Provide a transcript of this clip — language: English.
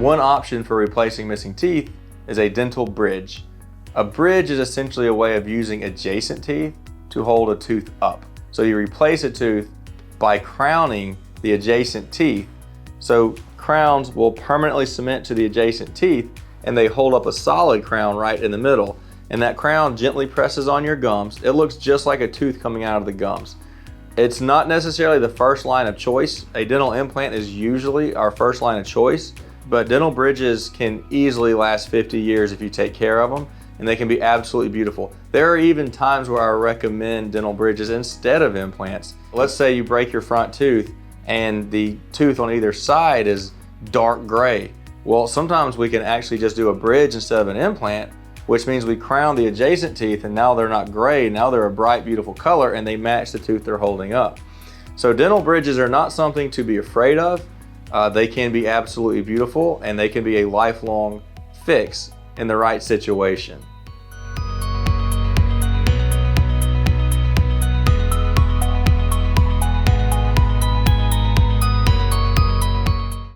One option for replacing missing teeth is a dental bridge. A bridge is essentially a way of using adjacent teeth to hold a tooth up. So you replace a tooth by crowning the adjacent teeth. So crowns will permanently cement to the adjacent teeth, and they hold up a solid crown right in the middle. And that crown gently presses on your gums. It looks just like a tooth coming out of the gums. It's not necessarily the first line of choice. A dental implant is usually our first line of choice, but dental bridges can easily last 50 years if you take care of them, and they can be absolutely beautiful. There are even times where I recommend dental bridges instead of implants. Let's say you break your front tooth and the tooth on either side is dark gray. Well, sometimes we can actually just do a bridge instead of an implant, which means we crown the adjacent teeth and now they're not gray, now they're a bright, beautiful color and they match the tooth they're holding up. So dental bridges are not something to be afraid of. They can be absolutely beautiful and they can be a lifelong fix in the right situation.